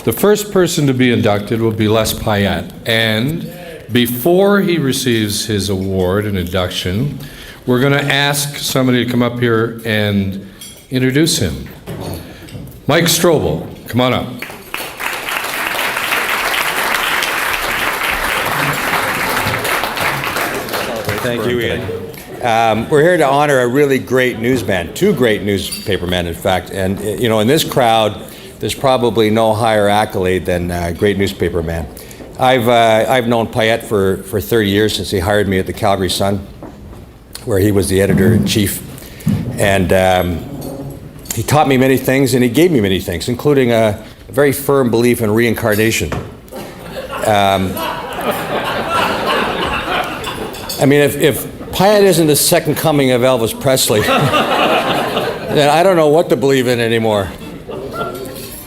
The first person to be inducted will be Les Pyette. And before he receives his award and induction, we're going to ask somebody to come up here and introduce him. Mike Strobel, come on up. Thank you, Ian. We're here to honor a really great newsman, two great newspapermen, in fact. And, you know, in this crowd, there's probably no higher accolade than great newspaperman. I've known Pyette for 30 years, since he hired me at the Calgary Sun, where he was the editor-in-chief. And he taught me many things, and he gave me many things, including a very firm belief in reincarnation. I mean, if Pyette isn't the second coming of Elvis Presley, then I don't know what to believe in anymore.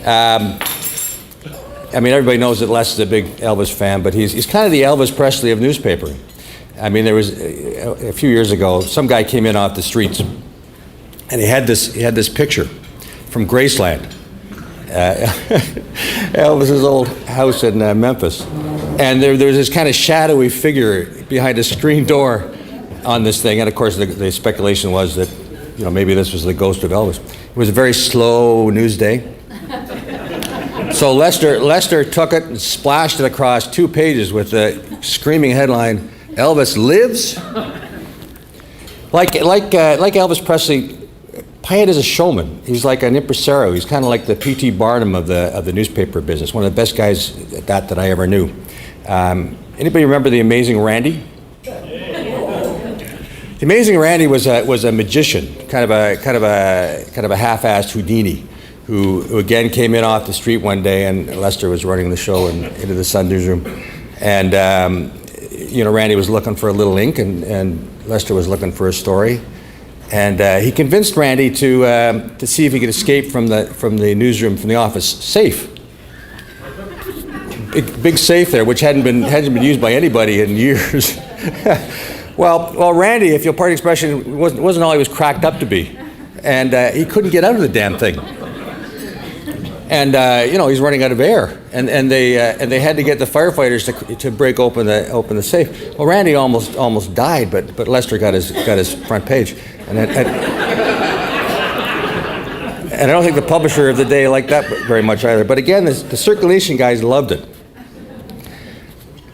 I mean, everybody knows that Les is a big Elvis fan, but he's kind of the Elvis Presley of newspapering. I mean, there was a few years ago, some guy came in off the streets, and he had this picture from Graceland, Elvis's old house in Memphis. And there was this kind of shadowy figure behind a screen door on this thing. And of course, the speculation was that, you know, maybe this was the ghost of Elvis. It was a very slow news day. So Lester took it and splashed it across 2 pages with the screaming headline, "Elvis lives?" Like Elvis Presley, Pyette is a showman. He's like an impresario. He's kind of like the P.T. Barnum of the newspaper business. One of the best guys at that I ever knew. Anybody remember the Amazing Randy? The Amazing Randy was a magician, kind of a half-assed Houdini, who again came in off the street one day, and Lester was running the show into the Sun newsroom, and you know, Randy was looking for a little ink, and Lester was looking for a story, and he convinced Randy to see if he could escape from the newsroom, from the office safe. Big safe there, which hasn't been used by anybody in years. well, Randy, if you'll pardon the expression, wasn't all he was cracked up to be, and he couldn't get out of the damn thing. And you know, he's running out of air, and they had to get the firefighters to break open the safe. Well, Randy almost died, but Lester got his front page, and I don't think the publisher of the day liked that very much either. But again, the circulation guys loved it.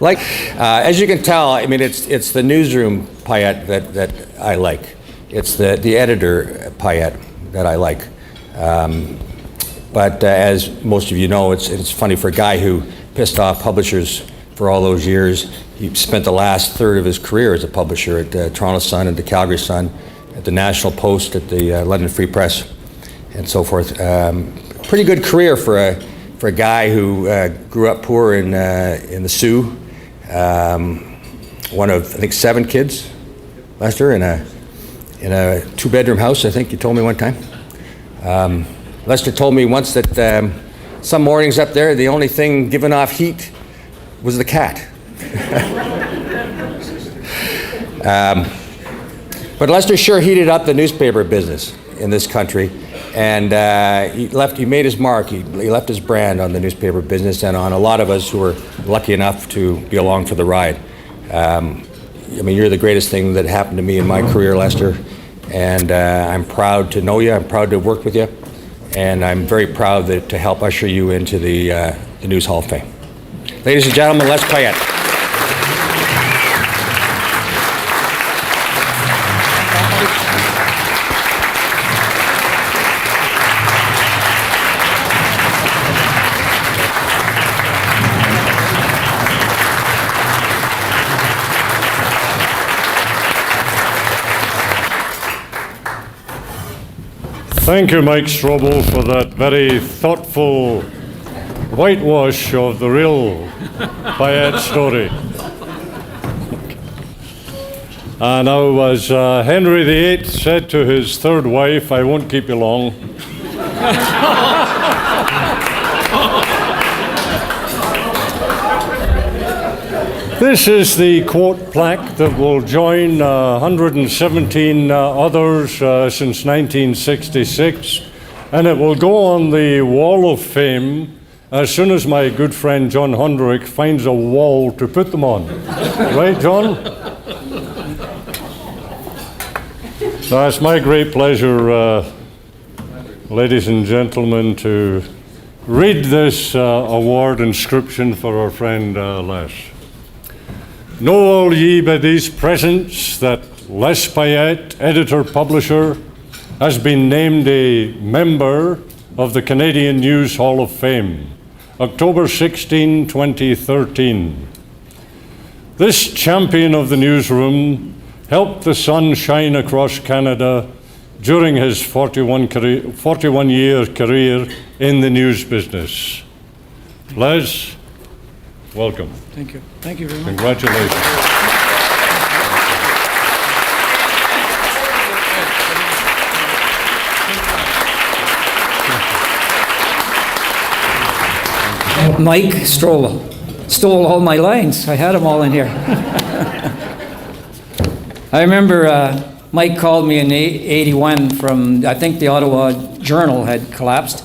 Like, as you can tell, I mean, it's the newsroom Pyette that I like. It's the editor Pyette that I like. But as most of you know, it's funny, for a guy who pissed off publishers for all those years. He spent the last third of his career as a publisher at the Toronto Sun, at the Calgary Sun, at the National Post, at the London Free Press, and so forth. Pretty good career for a guy who grew up poor in the Sioux. One of, I think, 7 kids, Lester, in a 2-bedroom house, I think you told me one time. Lester told me once that some mornings up there, the only thing giving off heat was the cat. But Lester sure heated up the newspaper business in this country, and he made his mark. He left his brand on the newspaper business and on a lot of us who were lucky enough to be along for the ride. I mean, you're the greatest thing that happened to me in my career, Lester, and I'm proud to know you. I'm proud to work with you, and I'm very proud to help usher you into the News Hall of Fame. Ladies and gentlemen, Les Pyette. Thank you, Mike Strobel, for that very thoughtful whitewash of the real Pyette story. And now, as Henry VIII said to his third wife, I won't keep you long. This is the quote plaque that will join 117 others since 1966, and it will go on the Wall of Fame as soon as my good friend John Hundrick finds a wall to put them on. Right, John? So it's my great pleasure, ladies and gentlemen, to read this award inscription for our friend Les. Know all ye by these presents that Les Pyette, editor-publisher, has been named a member of the Canadian News Hall of Fame, October 16, 2013. This champion of the newsroom helped the sun shine across Canada during his 41-year career in the news business. Les, welcome. Thank you. Thank you very much. Congratulations. Mike stole all my lines. I had them all in here. I remember Mike called me in '81 from, I think the Ottawa Journal had collapsed,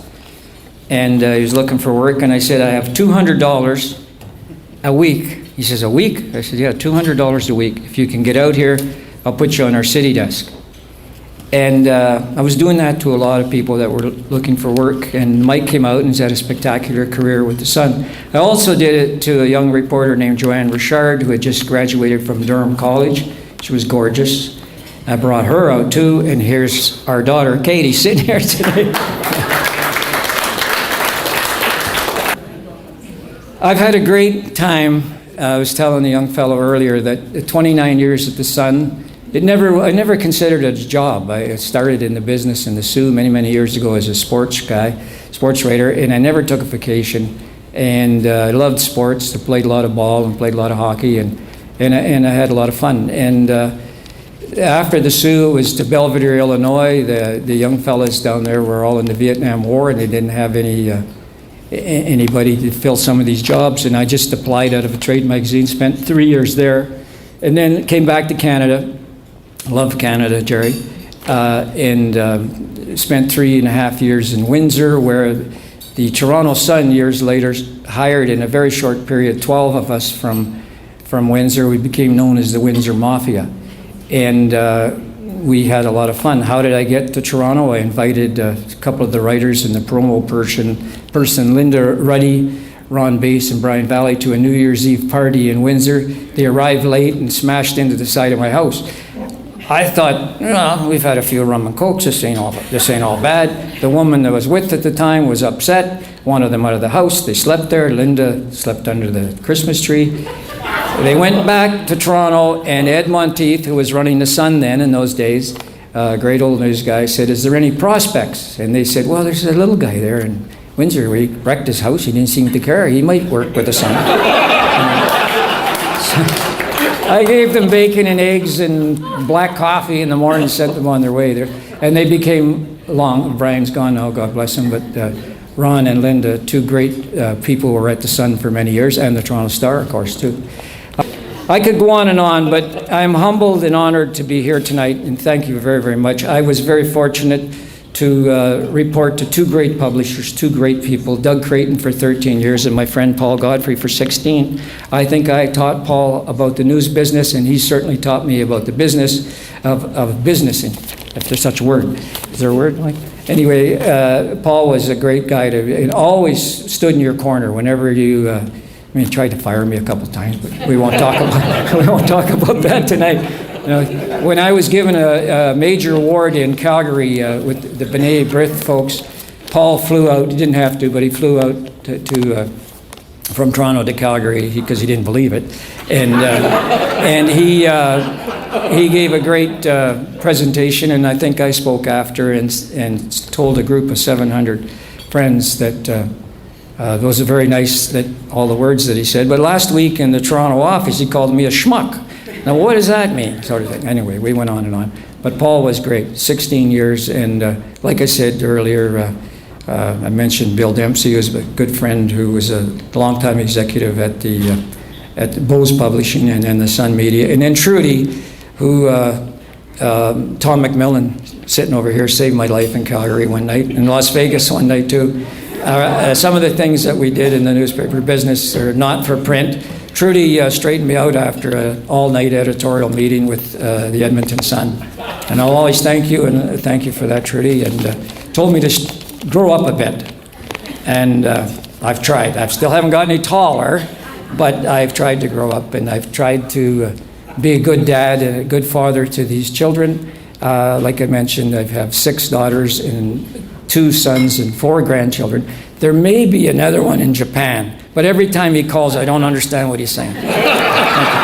and he was looking for work, and I said, I have $200 a week. He says, a week? I said, yeah, $200 a week. If you can get out here, I'll put you on our city desk. And I was doing that to a lot of people that were looking for work, and Mike came out and he's had a spectacular career with the Sun. I also did it to a young reporter named Joanne Richard, who had just graduated from Durham College. She was gorgeous. I brought her out too, and here's our daughter, Katie, sitting here today. I've had a great time. I was telling the young fellow earlier that 29 years at the Sun, I never considered it a job. I started in the business in the Sioux many years ago as a sports writer, and I never took a vacation. And I loved sports. I played a lot of ball and played a lot of hockey, and I had a lot of fun. And after the Sioux, it was to Belvedere, Illinois. The young fellas down there were all in the Vietnam War, and they didn't have anybody to fill some of these jobs. And I just applied out of a trade magazine, spent 3 years there, and then came back to Canada. Love Canada, Jerry, and spent 3.5 years in Windsor, where the Toronto Sun years later hired in a very short period 12 of us from Windsor. We became known as the Windsor Mafia, and we had a lot of fun. How did I get to Toronto? I invited a couple of the writers and the promo person, Linda Ruddy, Ron Bass, and Brian Valley, to a New Year's Eve party in Windsor. They arrived late and smashed into the side of my house. I thought, we've had a few rum and cokes, this ain't all bad. The woman that was with at the time was upset, wanted them out of the house. They slept there. Linda slept under the Christmas tree. They went back to Toronto, and Ed Monteith, who was running the Sun then in those days, a great old news guy, said, is there any prospects? And they said, well, there's a little guy there in Windsor. We wrecked his house. He didn't seem to care. He might work with the Sun. I gave them bacon and eggs and black coffee in the morning, sent them on their way there. And they became Brian's gone now, God bless him, but Ron and Linda, two great people who were at the Sun for many years, and the Toronto Star, of course, too. I could go on, but I'm humbled and honored to be here tonight, and thank you very much. I was very fortunate to report to two great publishers, two great people, Doug Creighton for 13 years and my friend Paul Godfrey for 16. I think I taught Paul about the news business, and he certainly taught me about the business of businessing, if there's such a word. Is there a word? Anyway, Paul was a great guy and always stood in your corner whenever you, he tried to fire me a couple times, but we won't talk about that tonight. When I was given a major award in Calgary with the B'nai B'rith folks, Paul flew out. He didn't have to, but he flew out from Toronto to Calgary because he didn't believe it, and he gave a great presentation, and I think I spoke after and told a group of 700 friends that. Those are very nice, all the words that he said. But last week in the Toronto office, he called me a schmuck. Now, what does that mean? Sort of thing. Anyway, we went on and on. But Paul was great, 16 years. And like I said earlier, I mentioned Bill Dempsey, who was a good friend who was a longtime executive at Bose Publishing and then the Sun Media. And then Trudy, who Tom McMillan, sitting over here, saved my life in Calgary one night, in Las Vegas one night too. some of the things that we did in the newspaper business are not for print. Trudy straightened me out after an all-night editorial meeting with the Edmonton Sun. And I'll always thank you, and thank you for that, Trudy, and told me to grow up a bit. And I've tried. I still haven't got any taller, but I've tried to grow up, and I've tried to be a good dad and a good father to these children. Like I mentioned, I have 6 daughters and 2 sons and 4 grandchildren. There may be another one in Japan, but every time he calls, I don't understand what he's saying. Thank you.